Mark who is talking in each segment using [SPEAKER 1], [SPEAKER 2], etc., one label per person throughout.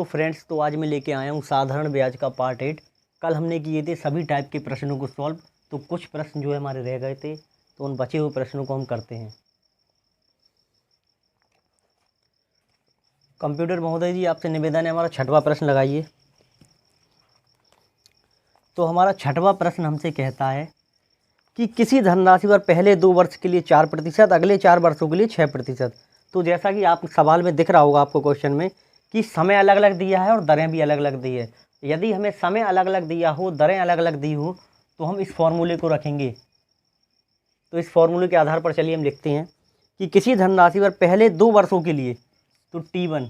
[SPEAKER 1] Hello friends, तो आज मैं लेके आया हूँ साधारण ब्याज का पार्ट 8। कल हमने किए थे सभी टाइप के प्रश्नों को सॉल्व, तो कुछ प्रश्न जो है हमारे रह गए थे, तो उन बचे हुए प्रश्नों को हम करते हैं। कंप्यूटर महोदय जी, आपसे निवेदन है, हमारा 6वां प्रश्न लगाइए। तो हमारा 6वां प्रश्न हमसे कहता है कि किसी धनराशि पर पहले 2 वर्ष के लिए 4%, अगले 4 वर्षों के लिए 6%। तो जैसा कि आप सवाल में दिख रहा होगा आपको क्वेश्चन में कि समय अलग अलग दिया है और दरें भी अलग अलग दी है। यदि हमें समय अलग अलग दिया हो, दरें अलग अलग दी हो, तो हम इस फॉर्मूले को रखेंगे। तो इस फॉर्मूले के आधार पर चलिए हम लिखते हैं कि किसी धनराशि पर पहले 2 वर्षों के लिए, तो T1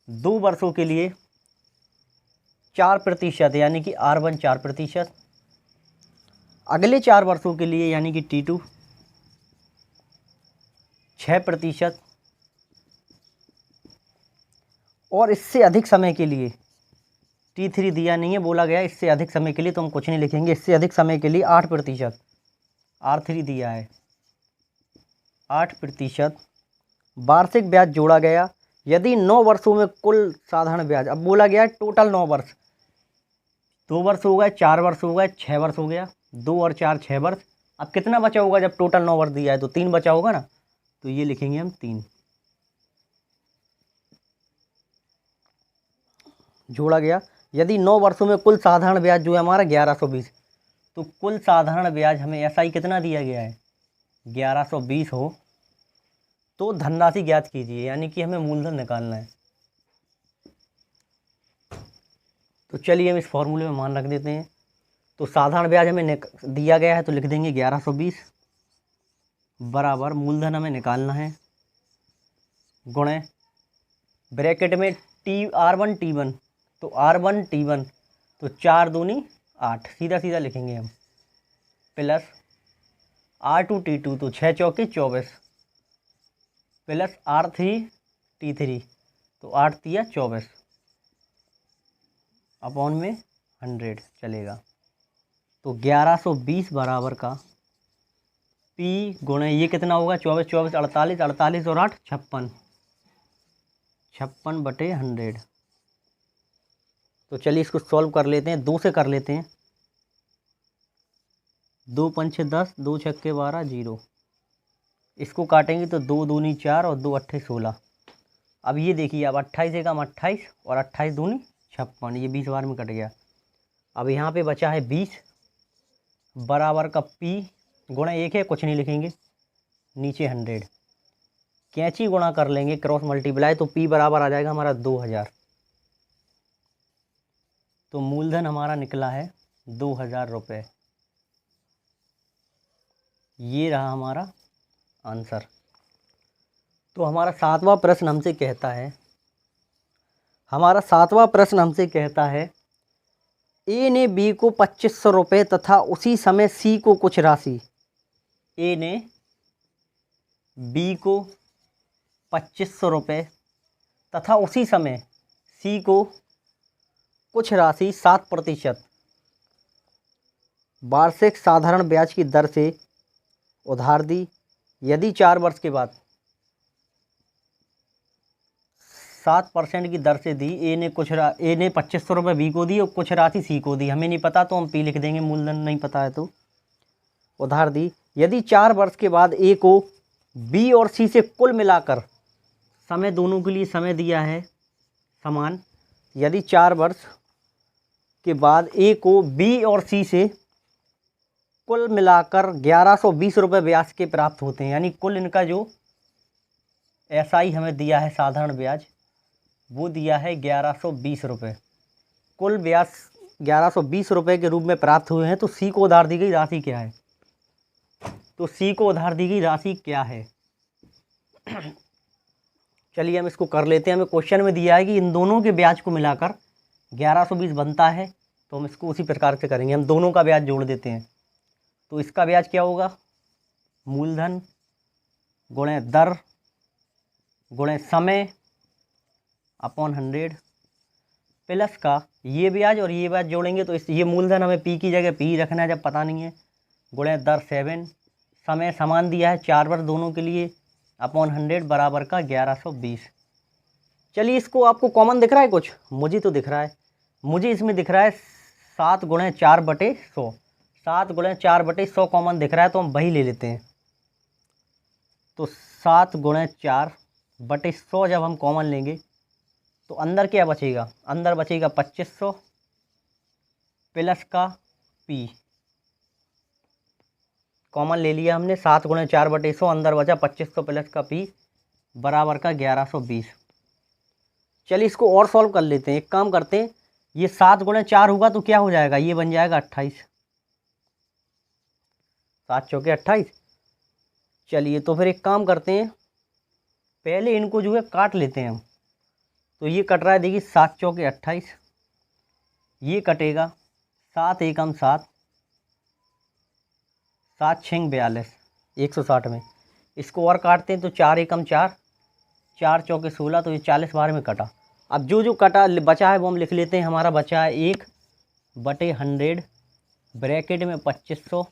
[SPEAKER 1] 2 वर्षों के लिए 4% यानी कि R1 4%, अगले 4 वर्षों के लिए यानी कि T2 6%, और इससे अधिक समय के लिए T3 दिया नहीं है, बोला गया इससे अधिक समय के लिए, तो हम कुछ नहीं लिखेंगे। इससे अधिक समय के लिए 8%, R3 दिया है 8%। वार्षिक ब्याज जोड़ा गया यदि 9 वर्षों में कुल साधारण ब्याज, अब बोला गया टोटल 9 वर्ष, 2 वर्ष हो गए, 4 वर्ष हो गए, 6 वर्ष हो गया, 2 और 4 6 वर्ष। अब कितना बचा होगा जब टोटल 9 वर्ष दिया है, तो 3 बचा होगा ना, तो ये लिखेंगे हम 3। जोड़ा गया यदि 9 वर्षों में कुल साधारण ब्याज जो है हमारा 1120, तो कुल साधारण ब्याज हमें SI कितना दिया गया है 1120 हो, तो धनराशि ज्ञात कीजिए, यानी कि हमें मूलधन निकालना है। तो चलिए हम इस फॉर्मूले में मान रख देते हैं। तो साधारण ब्याज हमें दिया गया है, तो लिख देंगे 1120 बराबर मूलधन हमें निकालना है, गुणे ब्रैकेट में R1 T1, तो R1 T1 तो 4 दूनी 8, सीधा सीधा लिखेंगे हम, प्लस R2 T2 तो 6 चौके 24, प्लस R3 T3 तो 8 तिया 24 अपॉन में 100 चलेगा। तो 1120 बराबर का P गुणे ये कितना होगा 24 24 48, 48 और 8 56, 56/100। तो चलिए इसको सॉल्व कर लेते हैं, 2 से कर लेते हैं। 2 पंचे 10, 2 छक्के 12 0। इसको काटेंगे तो 2 दूनी 4 और 2 अट्ठे 16। अब ये देखिए, अब 28 एकम 28 और 28 दूनी 56, ये 20 बार में कट गया। अब यहाँ पे बचा है 20 बराबर का P गुणा 1 है, कुछ नहीं लिखेंगे, नीचे 100, कैंची गुणा कर लेंगे क्रॉस मल्टीप्लाई, तो P बराबर आ जाएगा हमारा 2000। तो मूलधन हमारा निकला है 2000 रुपये। ये रहा हमारा आंसर। तो हमारा 7वां प्रश्न हमसे कहता है, A ने B को 2500 रुपये तथा उसी समय C को कुछ राशि, A ने B को 2500 रुपये तथा उसी समय C को कुछ राशि 7% वार्षिक साधारण ब्याज की दर से उधार दी। यदि 4 वर्ष के बाद 7% की दर से दी, ए ने 2500 रुपये बी को दी और कुछ राशि सी को दी, हमें नहीं पता तो हम P लिख देंगे, मूलधन नहीं पता है तो। उधार दी यदि 4 वर्ष के बाद ए को बी और सी से कुल मिलाकर, समय दोनों के लिए समय दिया है समान, यदि 4 वर्ष के बाद ए को बी और सी से कुल मिलाकर 1120 रुपये ब्याज के प्राप्त होते हैं, यानी कुल इनका जो SI हमें दिया है साधारण ब्याज, वो दिया है 1120 रुपये। कुल ब्याज 1120 रुपये के रूप में प्राप्त हुए हैं। तो सी को उधार दी गई राशि क्या है, तो सी को उधार दी गई राशि क्या है, चलिए हम इसको कर लेते हैं। हमें क्वेश्चन में दिया है कि इन दोनों के ब्याज को मिलाकर 1120 बनता है, तो हम इसको उसी प्रकार से करेंगे, हम दोनों का ब्याज जोड़ देते हैं। तो इसका ब्याज क्या होगा, मूलधन गुणे दर गुणे समय अपॉन 100, प्लस का ये ब्याज और ये ब्याज जोड़ेंगे, तो ये मूलधन हमें P की जगह P रखना है जब पता नहीं है, गुणे दर 7, समय समान दिया है 4 वर्ष दोनों के लिए, अपॉन 100 बराबर का 1120। चलिए इसको आपको कॉमन दिख रहा है कुछ, मुझे तो दिख रहा है, मुझे इसमें दिख रहा है 7×4/100, 7×4/100 कॉमन दिख रहा है, तो हम वही ले लेते हैं। तो 7×4/100 जब हम कॉमन लेंगे तो अंदर क्या बचेगा, अंदर बचेगा 2500 प्लस का P, कॉमन ले लिया हमने 7×4/100, अंदर बचा 2500 प्लस का P बराबर का 1120। चलिए इसको और सॉल्व कर लेते हैं। एक काम करते हैं, ये 7×4 होगा तो क्या हो जाएगा, ये बन जाएगा 28, 7 चौके 28। चलिए तो फिर एक काम करते हैं, पहले इनको जो है काट लेते हैं हम। तो ये कट रहा है, देखिए 7 चौके 28, ये कटेगा 7 एकम 7, 7 छः 42, 160 में। इसको और काटते हैं तो 4 एकम 4, 4 चौके 16, तो ये 40 बार में कटा। अब जो जो कटा बचा है वो हम लिख लेते हैं। हमारा बचा है 1/100 ब्रैकेट में 2500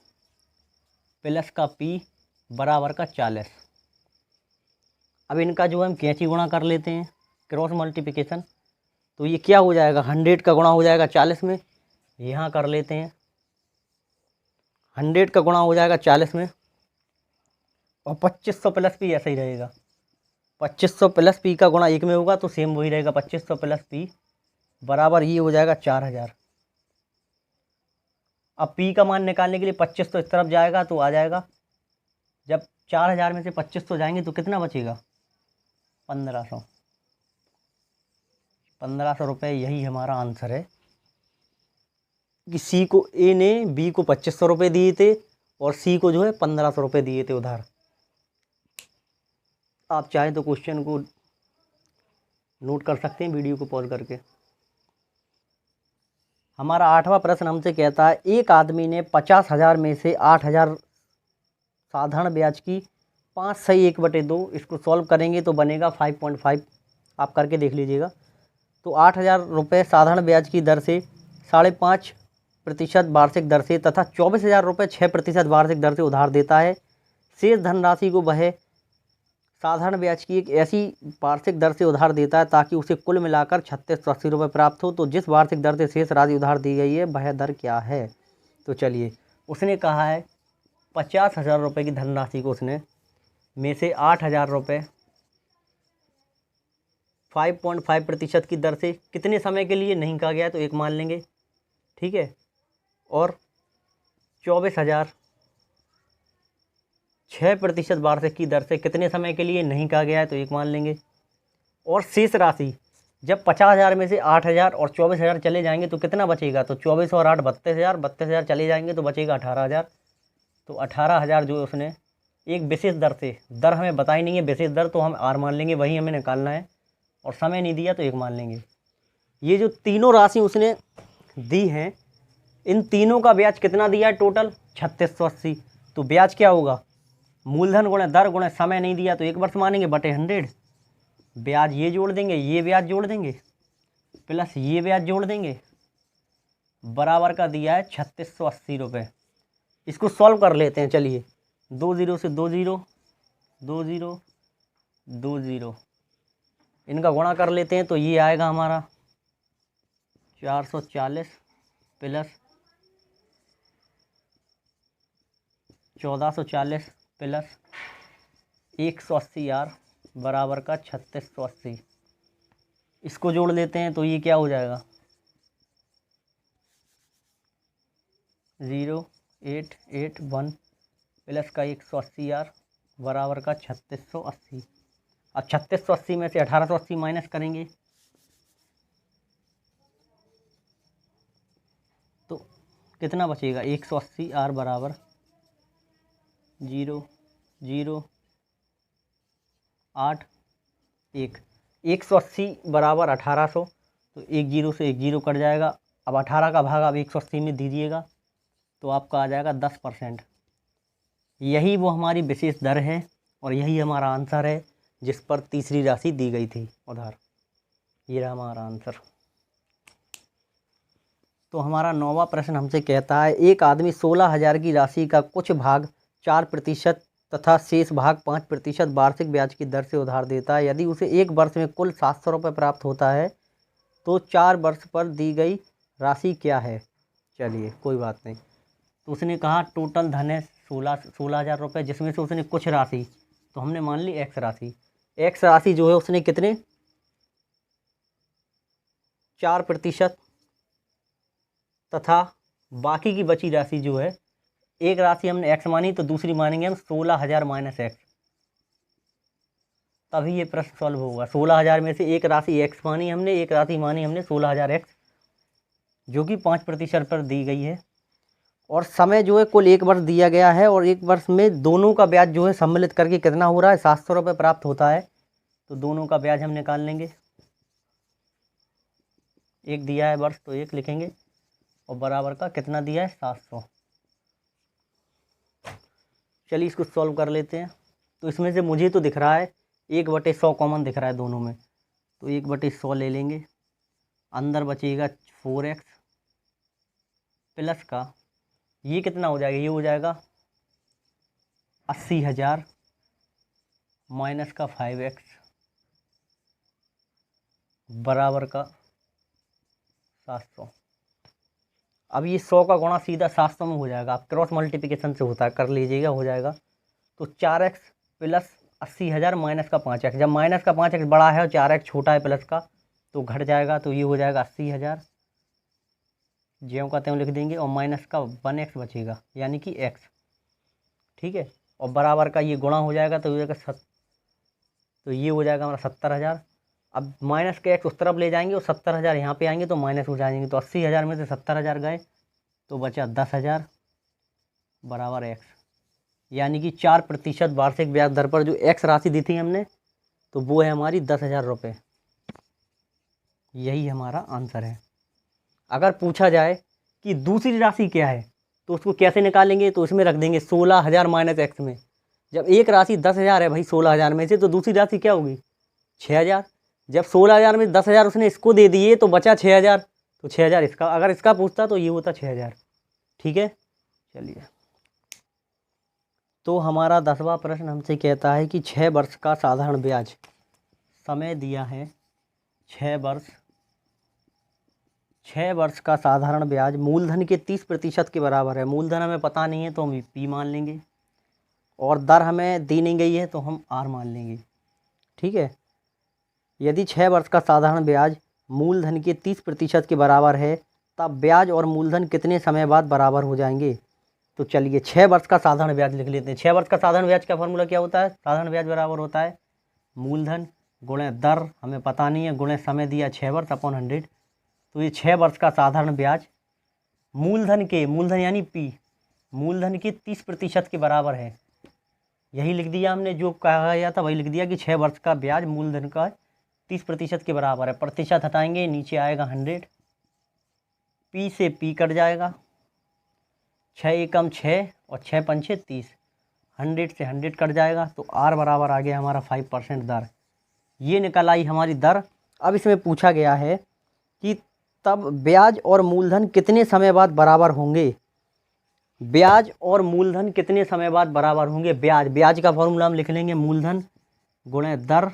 [SPEAKER 1] प्लस का P बराबर का 40। अब इनका जो है हम कैंची गुणा कर लेते हैं, क्रॉस मल्टीप्लिकेशन। तो ये क्या हो जाएगा, 100 का गुणा हो जाएगा 40 में, यहाँ कर लेते हैं 100 का गुणा हो जाएगा 40 में, और 2500 प्लस P ऐसा ही रहेगा। 2500 प्लस P का गुणा 1 में होगा तो सेम वही रहेगा, 2500 प्लस P बराबर ये हो जाएगा 4000। अब P का मान निकालने के लिए 2500 इस तरफ जाएगा तो आ जाएगा, जब 4000 में से 2500 जाएंगे तो कितना बचेगा, 1500, 1500 रुपये। यही हमारा आंसर है कि C को, A ने B को 2500 रुपये दिए थे और C को जो है 1500 रुपये दिए थे उधार। आप चाहें तो क्वेश्चन को नोट कर सकते हैं वीडियो को पॉज करके। हमारा 8वां प्रश्न हमसे कहता है, एक आदमी ने 50,000 में से 8,000 साधारण ब्याज की 5 सही 1/2, इसको सॉल्व करेंगे तो बनेगा 5.5। आप करके देख लीजिएगा। तो 8,000 रुपये साधारण ब्याज की दर से 5.5% वार्षिक दर से तथा 24,000 रुपये 6% वार्षिक दर से उधार देता है। शेष धनराशि को वह साधारण ब्याज की एक ऐसी वार्षिक दर से उधार देता है ताकि उसे कुल मिलाकर 3680 रुपये प्राप्त हो। तो जिस वार्षिक दर से शेष राशि उधार दी गई है वह दर क्या है। तो चलिए, उसने कहा है 50,000 रुपये की धनराशि को उसने में से 8,000 रुपये 5.5% की दर से कितने समय के लिए नहीं कहा गया है तो 1 मान लेंगे, ठीक है। और 24,000 6% वार्षिक की दर से कितने समय के लिए नहीं कहा गया है तो 1 मान लेंगे। और शेष राशि, जब 50,000 में से 8,000 और 24,000 चले जाएंगे तो कितना बचेगा, तो 24 और 8 32,000, 32,000 चले जाएंगे तो बचेगा 18,000। तो 18,000 जो उसने एक विशेष दर से, दर हमें बताई नहीं है विशेष दर, तो हम R मान लेंगे, वही हमें निकालना है। और समय नहीं दिया तो 1 मान लेंगे। ये जो तीनों राशि उसने दी हैं, इन तीनों का ब्याज कितना दिया है टोटल, 3680। तो ब्याज क्या होगा, मूलधन गुणे दर गुणे समय नहीं दिया तो 1 वर्ष मानेंगे बटे 100, ब्याज ये जोड़ देंगे, ये ब्याज जोड़ देंगे, प्लस ये ब्याज जोड़ देंगे, बराबर का दिया है 3680 रुपये। इसको सॉल्व कर लेते हैं। चलिए, 2 0 से 2 0, 2 0 2 0, इनका गुणा कर लेते हैं तो ये आएगा हमारा 440 प्लस 1440 प्लस 180 R बराबर का 3680। इसको जोड़ लेते हैं तो ये क्या हो जाएगा, 0881 प्लस का 180 R बराबर का 3680। अब 3680 में से 1880 माइनस करेंगे तो कितना बचेगा, 180 R बराबर 0 0 8 1, 180 बराबर 1800, तो 1 0 से 1 0 कट जाएगा। अब 18 का भाग आप 180 में दीजिएगा तो आपका आ जाएगा 10%। यही वो हमारी विशेष दर है और यही हमारा आंसर है जिस पर तीसरी राशि दी गई थी उधार। ये रहा हमारा आंसर। तो हमारा 9वां प्रश्न हमसे कहता है, एक आदमी 16,000 की राशि का कुछ भाग 4% तथा शेष भाग 5% वार्षिक ब्याज की दर से उधार देता है। यदि उसे एक वर्ष में कुल 700 रुपये प्राप्त होता है तो 4 वर्ष पर दी गई राशि क्या है। चलिए कोई बात नहीं। तो उसने कहा टोटल धन है 16,000 रुपये, जिसमें से उसने कुछ राशि, तो हमने मान ली एक्स राशि। एक्स राशि जो है उसने कितने 4% तथा बाकी की बची राशि जो है, एक राशि हमने एक्स मानी तो दूसरी मानेंगे हम 16,000 माइनस एक्स, तभी ये प्रश्न सॉल्व होगा। 16,000 में से एक राशि एक्स मानी हमने, एक राशि मानी हमने 16,000 एक्स, जो कि 5% पर दी गई है। और समय जो है कुल 1 वर्ष दिया गया है, और 1 वर्ष में दोनों का ब्याज जो है सम्मिलित करके कितना हो रहा है 700 रुपये प्राप्त होता है। तो दोनों का ब्याज हम निकाल लेंगे। एक दिया है वर्ष तो एक लिखेंगे, और बराबर का कितना दिया है 700। चलिए इसको सॉल्व कर लेते हैं। तो इसमें से मुझे तो दिख रहा है 1/100 कॉमन दिख रहा है दोनों में, तो 1/100 ले लेंगे। अंदर बचेगा 4x प्लस का, ये कितना हो जाएगा, ये हो जाएगा 80,000 माइनस का 5x बराबर का 700। अब ये 100 का गुणा सीधा 700 में हो जाएगा, आप क्रॉस मल्टीप्लिकेशन से होता है, कर लीजिएगा, हो जाएगा। तो 4x प्लस 80,000 माइनस का 5x, जब माइनस का 5x बड़ा है और 4x छोटा है प्लस का, तो घट जाएगा, तो ये हो जाएगा 80,000, ज्यों का त्यों लिख देंगे, और माइनस का 1x बचेगा यानी कि x, ठीक है। और बराबर का ये गुणा हो जाएगा, तो ये हो जाएगा हमारा 70,000। अब माइनस के x उस तरफ ले जाएंगे और 70,000 यहाँ पे आएंगे तो माइनस हो जाएंगे, तो 80,000 में से 70,000 गए तो बचा 10,000 बराबर x, यानी कि 4% वार्षिक ब्याज दर पर जो x राशि दी थी हमने, तो वो है हमारी 10,000 रुपये। यही हमारा आंसर है। अगर पूछा जाए कि दूसरी राशि क्या है तो उसको कैसे निकालेंगे, तो इसमें रख देंगे 16,000 माइनस x में। जब एक राशि 10,000 है भाई 16,000 में से, तो दूसरी राशि क्या होगी 6,000। जब 16,000 में 10,000 उसने इसको दे दिए तो बचा 6,000, तो 6,000 इसका, अगर इसका पूछता तो ये होता 6,000, ठीक है। चलिए, तो हमारा 10वां प्रश्न हमसे कहता है कि 6 वर्ष का साधारण ब्याज, समय दिया है 6 वर्ष, 6 वर्ष का साधारण ब्याज मूलधन के 30% के बराबर है। मूलधन हमें पता नहीं है तो हम P मान लेंगे, और दर हमें दी नहीं गई है तो हम R मान लेंगे, ठीक है। यदि 6 वर्ष का साधारण ब्याज मूलधन के 30% के बराबर है, तब ब्याज और मूलधन कितने समय बाद बराबर हो जाएंगे। तो चलिए 6 वर्ष का साधारण ब्याज लिख लेते हैं। 6 वर्ष का साधारण ब्याज का फॉर्मूला क्या होता है, साधारण ब्याज बराबर होता है मूलधन गुणे दर, हमें पता नहीं है, गुणे समय दिया 6 वर्ष अपॉन 100। तो ये 6 वर्ष का साधारण ब्याज मूलधन यानी P, मूलधन के 30% के बराबर है। यही लिख दिया हमने, जो कहा गया था वही लिख दिया कि 6 वर्ष का ब्याज मूलधन का 30% के बराबर है। प्रतिशत हटाएंगे, नीचे आएगा 100, P से P कट जाएगा, 6 एकम 6 और 6 पंचे 30, 100 से 100 कट जाएगा, तो R बराबर आ गया हमारा 5% दर। ये निकल आई हमारी दर। अब इसमें पूछा गया है कि तब ब्याज और मूलधन कितने समय बाद बराबर होंगे। ब्याज और मूलधन कितने समय बाद बराबर होंगे। ब्याज का फॉर्मूला हम लिख लेंगे मूलधन गुणे दर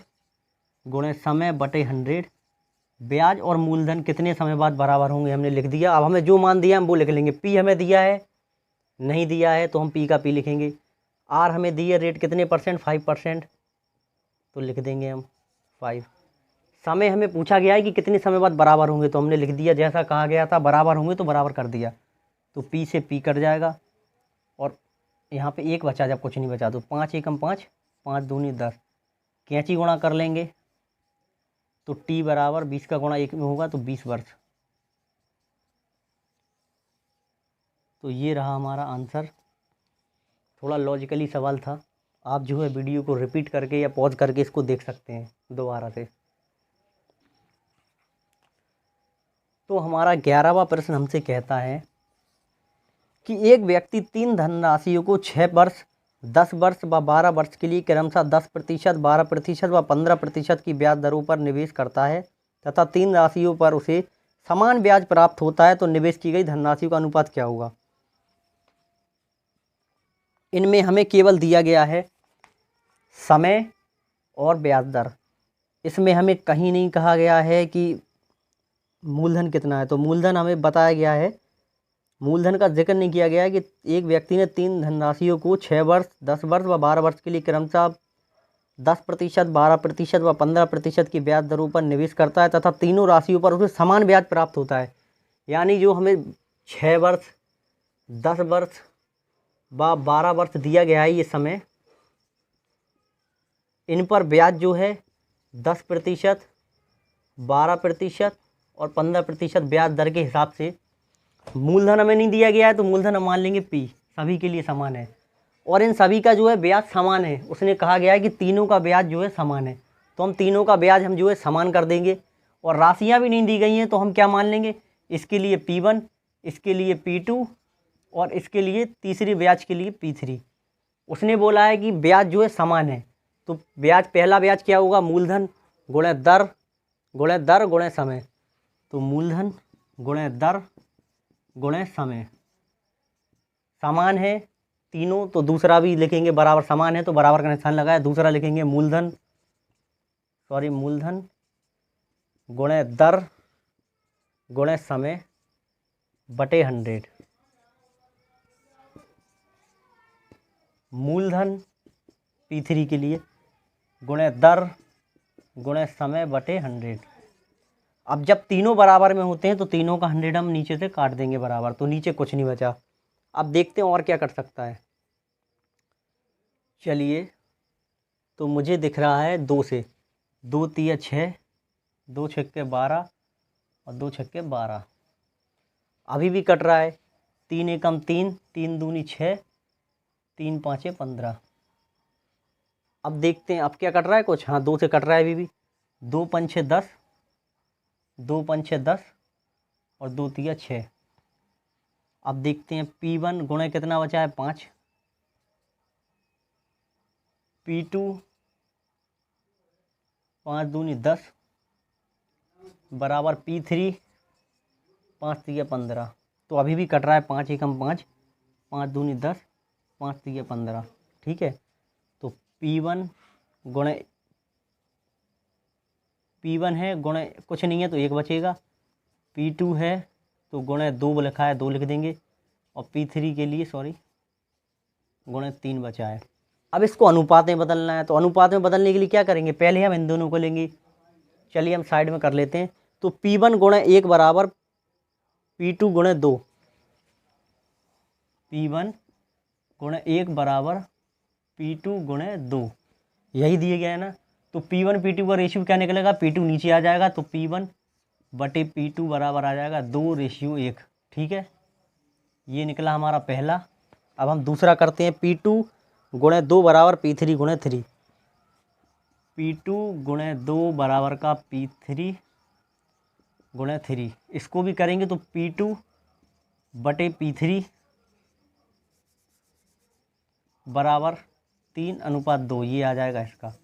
[SPEAKER 1] गुणे समय बटे 100। ब्याज और मूलधन कितने समय बाद बराबर होंगे हमने लिख दिया। अब हमें जो मान दिया हम वो लिख लेंगे। P हमें दिया है, नहीं दिया है तो हम P का P लिखेंगे। R हमें दी है रेट कितने परसेंट, 5%, तो लिख देंगे हम 5। समय हमें पूछा गया है कि कितने समय बाद बराबर होंगे, तो हमने लिख दिया जैसा कहा गया था, बराबर होंगे तो बराबर कर दिया, तो P से P कट जाएगा और यहाँ पे 1 बचा, जब कुछ नहीं बचा तो 5 एकम 5, 5 दूनी 10, कैंची गुणा कर लेंगे तो T बराबर 20 का गुणा 1 में होगा तो 20 वर्ष। तो ये रहा हमारा आंसर। थोड़ा लॉजिकली सवाल था, आप जो है वीडियो को रिपीट करके या पॉज करके इसको देख सकते हैं दोबारा से। तो हमारा 11वां प्रश्न हमसे कहता है कि एक व्यक्ति 3 धनराशियों को 6 वर्ष, 10 वर्ष व 12 वर्ष के लिए क्रमशः 10%, 12% व 15% की ब्याज दरों पर निवेश करता है तथा 3 राशियों पर उसे समान ब्याज प्राप्त होता है, तो निवेश की गई धनराशि का अनुपात क्या होगा। इनमें हमें केवल दिया गया है समय और ब्याज दर। इसमें हमें कहीं नहीं कहा गया है कि मूलधन कितना है। तो मूलधन हमें बताया गया है, मूलधन का जिक्र नहीं किया गया है कि एक व्यक्ति ने 3 धनराशियों को 6 वर्ष, 10 वर्ष व 12 वर्ष के लिए क्रमशः 10%, 12% व 15% की ब्याज दरों पर निवेश करता है तथा तीनों राशियों पर उसे समान ब्याज प्राप्त होता है। यानी जो हमें 6 वर्ष, 10 वर्ष व 12 वर्ष दिया गया है ये समय, इन पर ब्याज जो है 10%, 12% और 15% ब्याज दर के हिसाब से। मूलधन हमें नहीं दिया गया है तो मूलधन हम मान लेंगे P, सभी के लिए समान है और इन सभी का जो है ब्याज समान है। उसने कहा गया है कि तीनों का ब्याज जो है समान है, तो हम तीनों का ब्याज हम जो है समान कर देंगे। और राशियां भी नहीं दी गई हैं तो हम क्या मान लेंगे, इसके लिए P1, इसके लिए P2 और इसके लिए तीसरी ब्याज के लिए P3। उसने बोला है कि ब्याज जो है समान है, तो ब्याज, पहला ब्याज क्या होगा, मूलधन गुणे दर गुणे समय। तो मूलधन गुणे दर गुणे समय, समान है तीनों तो दूसरा भी लिखेंगे बराबर, समान है तो बराबर का निशान लगाया। दूसरा लिखेंगे मूलधन गुणे दर गुणे समय बटे 100। मूलधन P3 के लिए गुणे दर गुणे समय बटे 100। अब जब तीनों बराबर में होते हैं तो तीनों का 100 हम नीचे से काट देंगे बराबर, तो नीचे कुछ नहीं बचा। अब देखते हैं और क्या कर सकता है। चलिए, तो मुझे दिख रहा है 2 से, 2 तिया 6, 2 छक्के 12 और 2 छक्के 12। अभी भी कट रहा है, 3 एकम 3, 3 दूनी 6, 3 पाँचे 15। अब देखते हैं अब क्या कट रहा है कुछ, हाँ 2 से कट रहा है अभी भी। 2 पंछे 10, 2 पंछे 10 और 2 तिया 6। अब देखते हैं P1 गुणे कितना बचा है 5, P2 5 दूनी 10 बराबर P3 5 तिया 15। तो अभी भी कट रहा है, 5 एकम 5, 5 दूनी 10, 5 तिया 15। ठीक है, तो P1 है गुणे कुछ नहीं है तो 1 बचेगा। P2 है तो गुणे 2 लिखा है 2 लिख देंगे और P3 के लिए गुणे 3 बचा है। अब इसको अनुपात में बदलना है, तो अनुपात में बदलने के लिए क्या करेंगे, पहले हम इन दोनों को लेंगे। चलिए हम साइड में कर लेते हैं। तो P1 गुणे 1 बराबर P2 गुणे 2, P1 गुणे 1 बराबर P2 गुणे 2, यही दिए गए हैं ना। तो P1 P2 का रेशियो क्या निकलेगा, P2 नीचे आ जाएगा तो P1 बटे P2 बराबर आ जाएगा 2:1। ठीक है, ये निकला हमारा पहला। अब हम दूसरा करते हैं, P2 गुणे 2 बराबर P3 गुणे 3, P2 गुणे 2 बराबर का P3 गुणे 3। इसको भी करेंगे तो P2 बटे P3 बराबर 3:2, ये आ जाएगा इसका।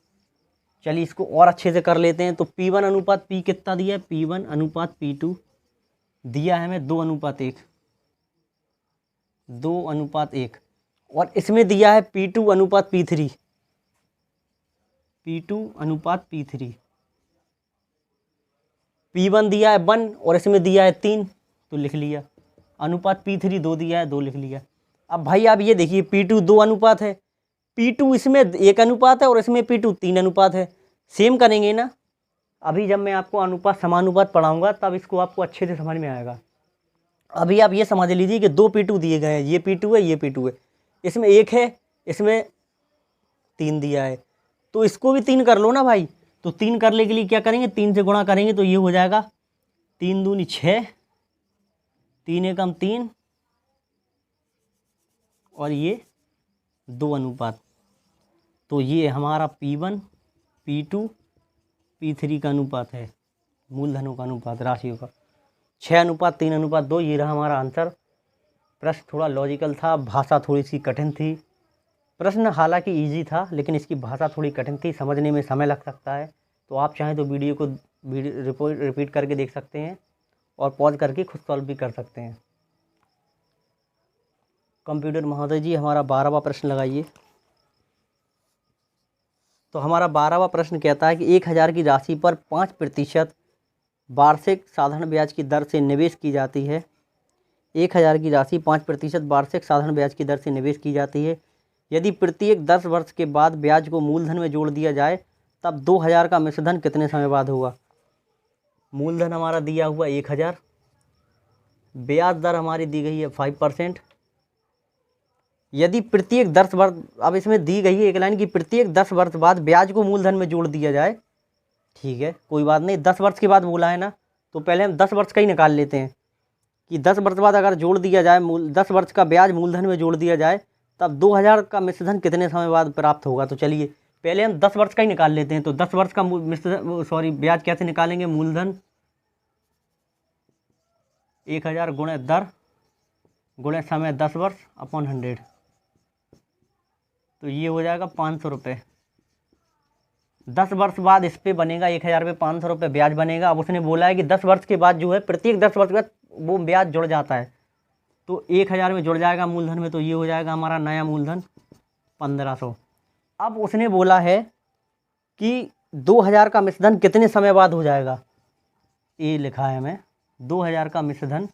[SPEAKER 1] चलिए इसको और अच्छे से कर लेते हैं। तो P1 अनुपात P कितना दिया है, P1 अनुपात P2 दिया है हमें 2:1, 2:1 और इसमें दिया है P2 अनुपात P3, P2 अनुपात P3। P1 दिया है 1 और इसमें दिया है 3 तो लिख लिया। अनुपात P3 2 दिया है 2 लिख लिया। अब भाई आप ये देखिए P2 2 अनुपात है, P2 इसमें 1 अनुपात है और इसमें P2 3 अनुपात है। सेम करेंगे ना, अभी जब मैं आपको अनुपात समानुपात पढ़ाऊंगा तब इसको आपको अच्छे से समझ में आएगा। अभी आप ये समझ लीजिए कि 2 P2 दिए गए हैं, ये P2 है ये P2 है, इसमें 1 है इसमें 3 दिया है, तो इसको भी 3 कर लो ना भाई। तो 3 करने के लिए क्या करेंगे, 3 से गुणा करेंगे तो ये हो जाएगा 3 दूनी 6, 3 एकम 3 और ये 2 अनुपात। तो ये हमारा P1 P2 P3 का अनुपात है, मूलधनों का अनुपात, राशियों का 6:3:2। ये रहा हमारा आंसर। प्रश्न थोड़ा लॉजिकल था, भाषा थोड़ी सी कठिन थी। प्रश्न हालांकि इजी था लेकिन इसकी भाषा थोड़ी कठिन थी, समझने में समय लग सकता है। तो आप चाहें तो वीडियो को रिपीट करके देख सकते हैं और पॉज करके खुद सॉल्व भी कर सकते हैं। कंप्यूटर महोदय जी हमारा 12वां प्रश्न लगाइए। तो हमारा 12वां प्रश्न कहता है कि 1000 की राशि पर 5% वार्षिक साधारण ब्याज की दर से निवेश की जाती है। 1000 की राशि 5% वार्षिक साधारण ब्याज की दर से निवेश की जाती है। यदि प्रत्येक 10 वर्ष के बाद ब्याज को मूलधन में जोड़ दिया जाए तब 2000 का मिश्रधन कितने समय बाद होगा। मूलधन हमारा दिया हुआ 1000, ब्याज दर हमारी दी गई है 5%। यदि प्रत्येक 10 वर्ष, अब इसमें दी गई है एक लाइन की प्रत्येक 10 वर्ष बाद ब्याज को मूलधन में जोड़ दिया जाए। ठीक है, कोई बात नहीं, 10 वर्ष के बाद बोला है ना, तो पहले हम 10 वर्ष का ही निकाल लेते हैं कि 10 वर्ष बाद अगर जोड़ दिया जाए 10 वर्ष का ब्याज मूलधन में जोड़ दिया जाए तब 2000 का मिश्रधन कितने समय बाद प्राप्त होगा। तो चलिए पहले हम 10 वर्ष का ही निकाल लेते हैं। तो 10 वर्ष का ब्याज कैसे निकालेंगे, मूलधन 1000 गुणे दर गुणे समय 10 वर्ष अपॉन 100, तो ये हो जाएगा 500 रुपये। 10 वर्ष बाद इस पे बनेगा 1000 पे 500 रुपये ब्याज बनेगा। अब उसने बोला है कि 10 वर्ष के बाद जो है प्रत्येक 10 वर्ष के बाद वो ब्याज जुड़ जाता है, तो 1000 में जुड़ जाएगा मूलधन में, तो ये हो जाएगा हमारा नया मूलधन 1500। अब उसने बोला है कि 2000 का मिश्रधन कितने समय बाद हो जाएगा, ये लिखा है हमें 2000 का मिश्रधन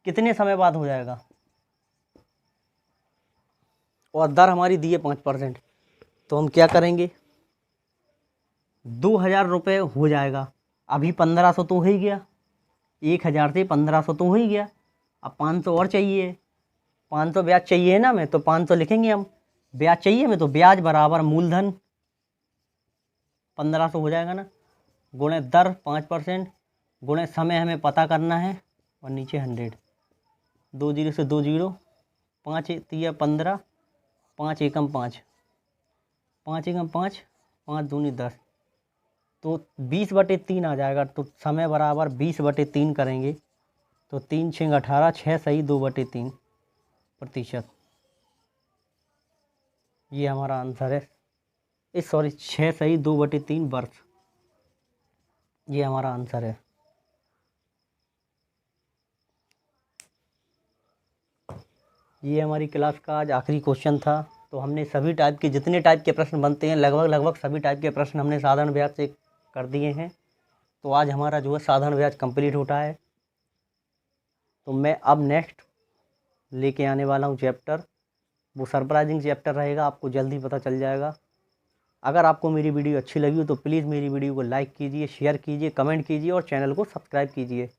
[SPEAKER 1] कितने समय बाद हो जाएगा, और दर हमारी दी है 5%। तो हम क्या करेंगे, 2000 रुपये हो जाएगा, अभी 1500 तो हो ही गया, 1000 से 1500 तो हो ही गया, अब 500 और चाहिए, 500 ब्याज चाहिए ना हमें, तो 500 लिखेंगे हम, ब्याज चाहिए हमें, तो ब्याज बराबर मूलधन 1500 हो जाएगा ना, गुणे दर 5% गुणे समय हमें पता करना है, और नीचे 100, 2 जीरो से 2 जीरो, 5 तिया 15, 5 एकम 5, 5 एकम 5, 5 दूनी 10, तो 20/3 आ जाएगा। तो समय बराबर 20/3 करेंगे, तो 3 6 18, 6 सही 2/3%। ये हमारा आंसर है, इस सॉरी 6 सही 2/3 वर्ष, ये हमारा आंसर है। ये हमारी क्लास का आज आखिरी क्वेश्चन था। तो हमने सभी टाइप के, जितने टाइप के प्रश्न बनते हैं लगभग सभी टाइप के प्रश्न हमने साधारण ब्याज से कर दिए हैं। तो आज हमारा जो है साधारण ब्याज कंप्लीट होता है। तो मैं अब नेक्स्ट लेके आने वाला हूँ चैप्टर, वो सरप्राइजिंग चैप्टर रहेगा, आपको जल्दी पता चल जाएगा। अगर आपको मेरी वीडियो अच्छी लगी हो तो प्लीज़ मेरी वीडियो को लाइक कीजिए, शेयर कीजिए, कमेंट कीजिए और चैनल को सब्सक्राइब कीजिए।